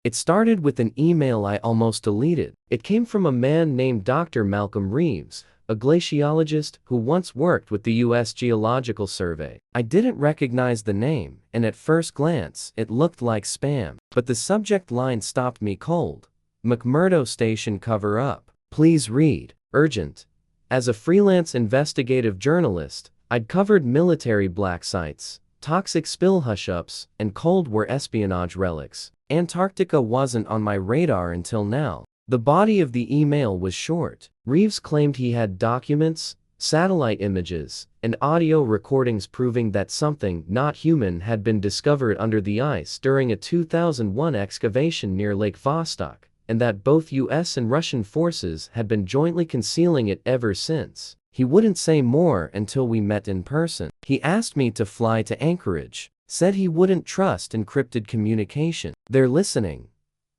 It started with an email I almost deleted. It came from a man named Dr. Malcolm Reeves, a glaciologist who once worked with the U.S. Geological Survey. I didn't recognize the name, and at first glance, it looked like spam. But the subject line stopped me cold. McMurdo Station cover-up. Please read. Urgent. As a freelance investigative journalist, I'd covered military black sites, toxic spill hush-ups, and Cold War espionage relics. Antarctica wasn't on my radar until now. The body of the email was short. Reeves claimed he had documents, satellite images, and audio recordings proving that something not human had been discovered under the ice during a 2001 excavation near Lake Vostok, and that both US and Russian forces had been jointly concealing it ever since. He wouldn't say more until we met in person. He asked me to fly to Anchorage, said he wouldn't trust encrypted communication. They're listening.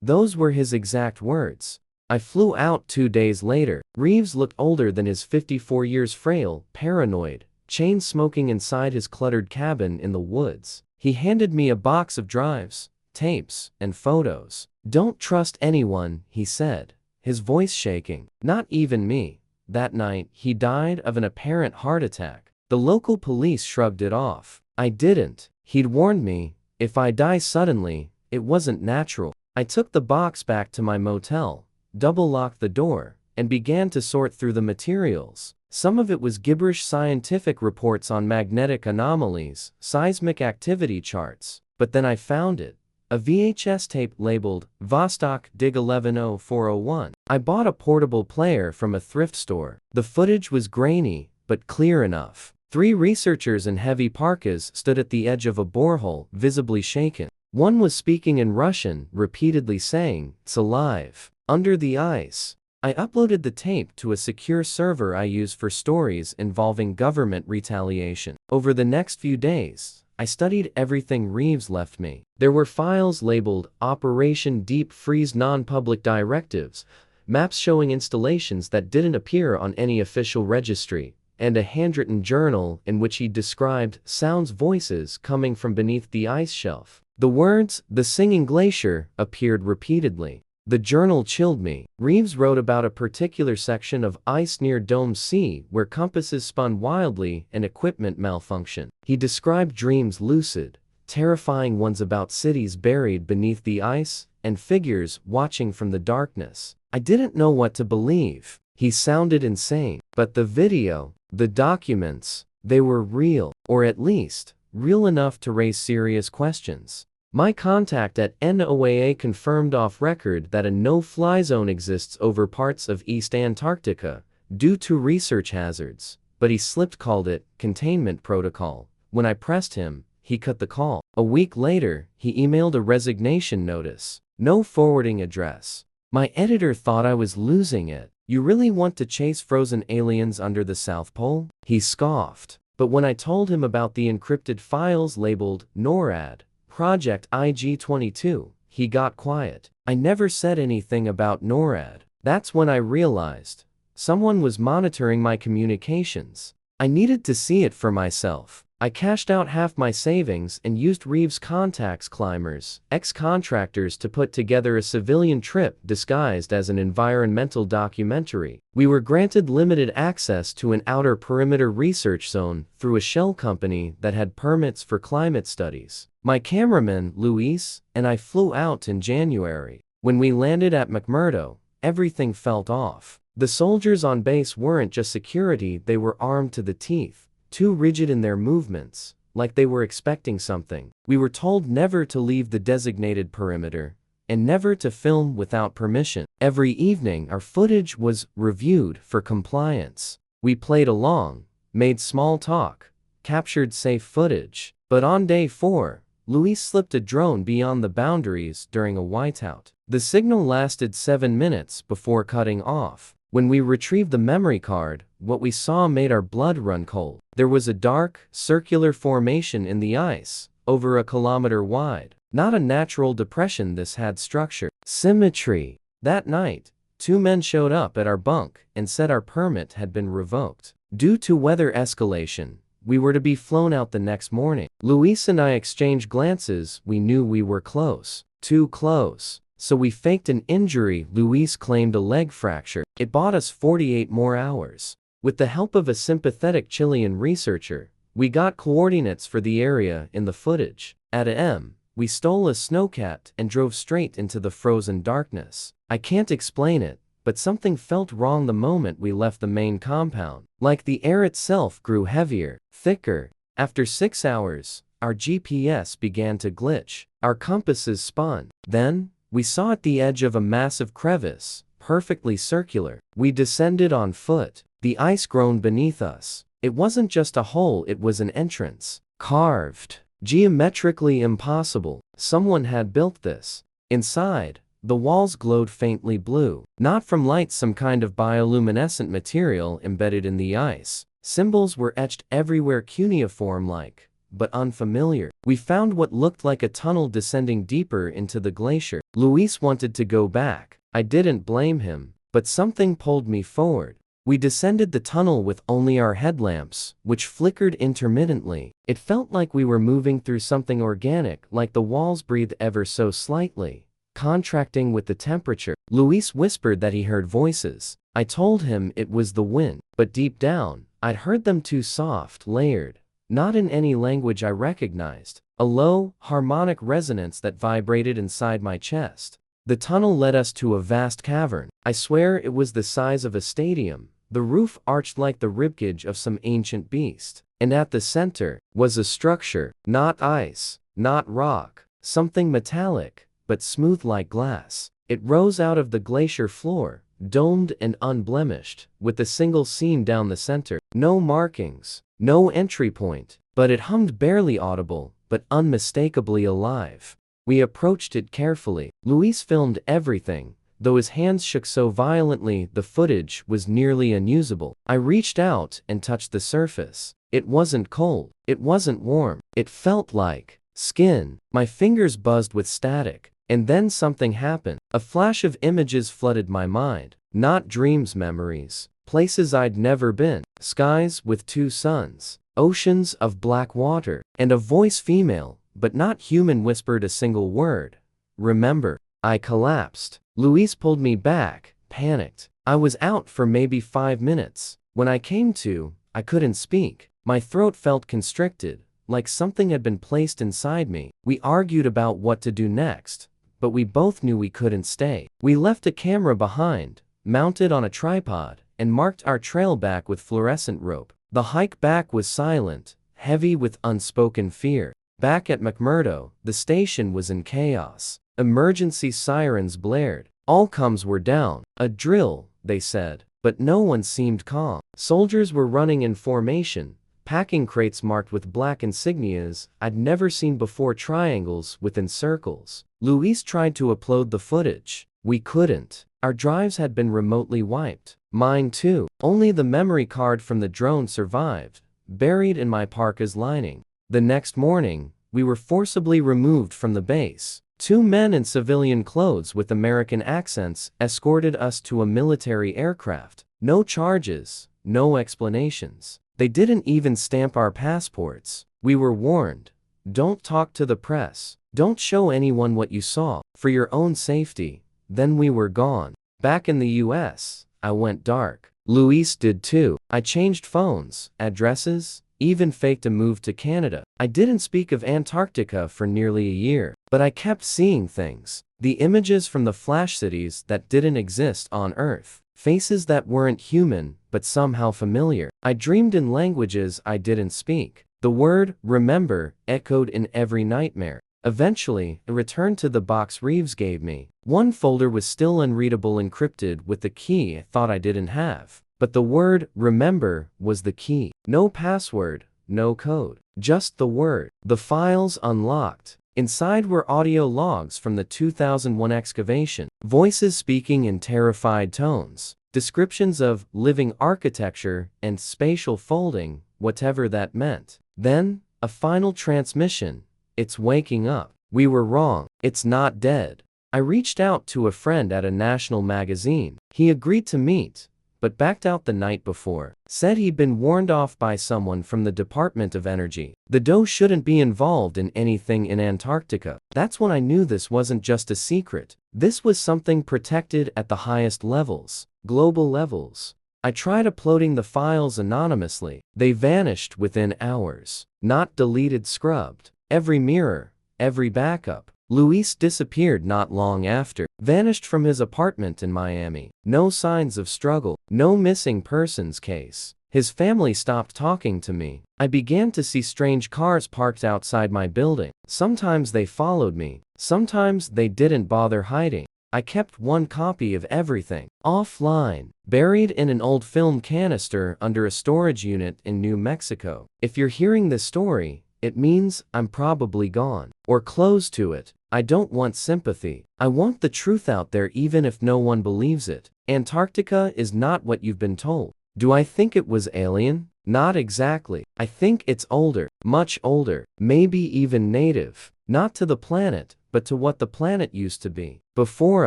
Those were his exact words. I flew out 2 days later. Reeves looked older than his 54 years, frail, paranoid, chain smoking inside his cluttered cabin in the woods. He handed me a box of drives, tapes, and photos. Don't trust anyone, he said, his voice shaking. Not even me. That night, he died of an apparent heart attack. The local police shrugged it off. I didn't. He'd warned me, if I die suddenly, it wasn't natural. I took the box back to my motel, double-locked the door, and began to sort through the materials. Some of it was gibberish scientific reports on magnetic anomalies, seismic activity charts. But then I found it. A VHS tape labeled, Vostok Dig 110401. I bought a portable player from a thrift store. The footage was grainy, but clear enough. 3 researchers in heavy parkas stood at the edge of a borehole, visibly shaken. One was speaking in Russian, repeatedly saying, "It's alive." Under the ice. I uploaded the tape to a secure server I use for stories involving government retaliation. Over the next few days, I studied everything Reeves left me. There were files labeled Operation Deep Freeze non-public directives, maps showing installations that didn't appear on any official registry, and a handwritten journal in which he described sounds voices coming from beneath the ice shelf. The words, "the singing glacier," appeared repeatedly. The journal chilled me. Reeves wrote about a particular section of ice near Dome C where compasses spun wildly and equipment malfunctioned. He described dreams lucid, terrifying ones about cities buried beneath the ice, and figures watching from the darkness. I didn't know what to believe. He sounded insane. But the video, the documents, they were real, or at least, real enough to raise serious questions. My contact at NOAA confirmed off record that a no-fly zone exists over parts of East Antarctica, due to research hazards, but he called it containment protocol. When I pressed him, he cut the call. A week later, he emailed a resignation notice. No forwarding address. My editor thought I was losing it. "You really want to chase frozen aliens under the South Pole?" He scoffed. But when I told him about the encrypted files labeled NORAD, Project IG-22, he got quiet. I never said anything about NORAD. That's when I realized someone was monitoring my communications. I needed to see it for myself. I cashed out half my savings and used Reeves' contacts, climbers, ex-contractors, to put together a civilian trip disguised as an environmental documentary. We were granted limited access to an outer perimeter research zone through a shell company that had permits for climate studies. My cameraman, Luis, and I flew out in January. When we landed at McMurdo, everything felt off. The soldiers on base weren't just security, they were armed to the teeth. Too rigid in their movements, like they were expecting something. We were told never to leave the designated perimeter, and never to film without permission. Every evening our footage was reviewed for compliance. We played along, made small talk, captured safe footage. But on day 4, Luis slipped a drone beyond the boundaries during a whiteout. The signal lasted 7 minutes before cutting off. When we retrieved the memory card, what we saw made our blood run cold. There was a dark, circular formation in the ice, over a kilometer wide. Not a natural depression, this had structure. Symmetry. That night, 2 men showed up at our bunk and said our permit had been revoked. Due to weather escalation, we were to be flown out the next morning. Luis and I exchanged glances. We knew we were close. Too close. So we faked an injury. Luis claimed a leg fracture. It bought us 48 more hours. With the help of a sympathetic Chilean researcher, we got coordinates for the area in the footage. At AM, we stole a snowcat and drove straight into the frozen darkness. I can't explain it, but something felt wrong the moment we left the main compound. Like the air itself grew heavier, thicker. After 6 hours, our GPS began to glitch. Our compasses spun. Then, we saw at the edge of a massive crevice, perfectly circular. We descended on foot. The ice groaned beneath us. It wasn't just a hole, it was an entrance. Carved. Geometrically impossible. Someone had built this. Inside, the walls glowed faintly blue. Not from light, some kind of bioluminescent material embedded in the ice. Symbols were etched everywhere, cuneiform-like, but unfamiliar. We found what looked like a tunnel descending deeper into the glacier. Luis wanted to go back. I didn't blame him, but something pulled me forward. We descended the tunnel with only our headlamps, which flickered intermittently. It felt like we were moving through something organic, like the walls breathed ever so slightly, contracting with the temperature. Luis whispered that he heard voices. I told him it was the wind, but deep down, I'd heard them too, soft, layered, not in any language I recognized. A low, harmonic resonance that vibrated inside my chest. The tunnel led us to a vast cavern. I swear it was the size of a stadium. The roof arched like the ribcage of some ancient beast. And at the center was a structure, not ice, not rock, something metallic, but smooth like glass. It rose out of the glacier floor, domed and unblemished, with a single seam down the center. No markings, no entry point, but it hummed, barely audible, but unmistakably alive. We approached it carefully. Luis filmed everything, though his hands shook so violently the footage was nearly unusable. I reached out and touched the surface. It wasn't cold. It wasn't warm. It felt like skin. My fingers buzzed with static. And then something happened. A flash of images flooded my mind. Not dreams, memories. Places I'd never been. Skies with 2 suns. Oceans of black water. And a voice, female, but not human, whispered a single word. Remember. I collapsed. Luis pulled me back, panicked. I was out for maybe 5 minutes. When I came to, I couldn't speak. My throat felt constricted, like something had been placed inside me. We argued about what to do next, but we both knew we couldn't stay. We left a camera behind, mounted on a tripod, and marked our trail back with fluorescent rope. The hike back was silent, heavy with unspoken fear. Back at McMurdo, the station was in chaos. Emergency sirens blared. All comms were down. A drill, they said, but no one seemed calm. Soldiers were running in formation, packing crates marked with black insignias I'd never seen before, triangles within circles. Luis tried to upload the footage. We couldn't. Our drives had been remotely wiped. Mine too. Only the memory card from the drone survived, buried in my parka's lining. The next morning, we were forcibly removed from the base. 2 men in civilian clothes with American accents escorted us to a military aircraft. No charges, no explanations. They didn't even stamp our passports. We were warned. Don't talk to the press. Don't show anyone what you saw, for your own safety. Then we were gone. Back in the US, I went dark. Luis did too. I changed phones, addresses, even faked a move to Canada. I didn't speak of Antarctica for nearly a year, but I kept seeing things. The images from the flash cities that didn't exist on Earth. Faces that weren't human, but somehow familiar. I dreamed in languages I didn't speak. The word, remember, echoed in every nightmare. Eventually, I returned to the box Reeves gave me. One folder was still unreadable, encrypted with the key I thought I didn't have. But the word, remember, was the key. No password, no code. Just the word. The files unlocked. Inside were audio logs from the 2001 excavation. Voices speaking in terrified tones. Descriptions of living architecture and spatial folding, whatever that meant. Then, a final transmission. It's waking up. We were wrong. It's not dead. I reached out to a friend at a national magazine. He agreed to meet, but backed out the night before. Said he'd been warned off by someone from the Department of Energy. The dough shouldn't be involved in anything in Antarctica. That's when I knew this wasn't just a secret. This was something protected at the highest levels, global levels. I tried uploading the files anonymously. They vanished within hours. Not deleted, scrubbed. Every mirror, every backup. Luis disappeared not long after, vanished from his apartment in Miami. No signs of struggle, no missing persons case. His family stopped talking to me. I began to see strange cars parked outside my building. Sometimes they followed me, sometimes they didn't bother hiding. I kept one copy of everything, offline, buried in an old film canister under a storage unit in New Mexico. If you're hearing this story, it means I'm probably gone, or close to it. I don't want sympathy. I want the truth out there even if no one believes it. Antarctica is not what you've been told. Do I think it was alien? Not exactly. I think it's older, much older, maybe even native. Not to the planet, but to what the planet used to be. Before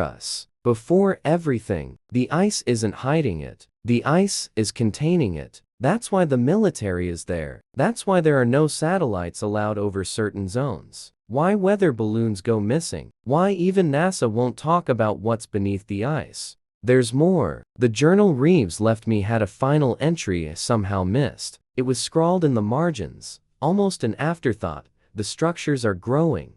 us. Before everything. The ice isn't hiding it. The ice is containing it. That's why the military is there. That's why there are no satellites allowed over certain zones. Why weather balloons go missing. Why even NASA won't talk about what's beneath the ice. There's more. The journal Reeves left me had a final entry I somehow missed. It was scrawled in the margins, almost an afterthought. The structures are growing.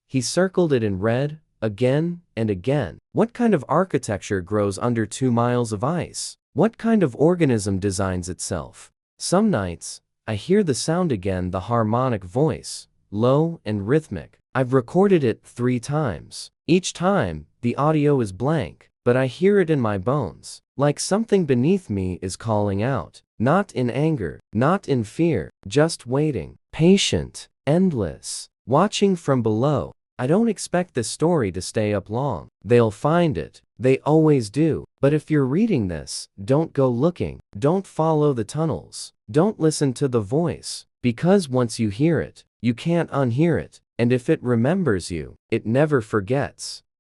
He circled it in red, again and again. What kind of architecture grows under 2 miles of ice? What kind of organism designs itself? Some nights, I hear the sound again, the harmonic voice, low and rhythmic. I've recorded it 3 times. Each time, the audio is blank, but I hear it in my bones, like something beneath me is calling out. Not in anger, not in fear, just waiting, patient, endless, watching from below. I don't expect this story to stay up long. They'll find it. They always do. But if you're reading this, don't go looking. Don't follow the tunnels. Don't listen to the voice. Because once you hear it, you can't unhear it. And if it remembers you, it never forgets.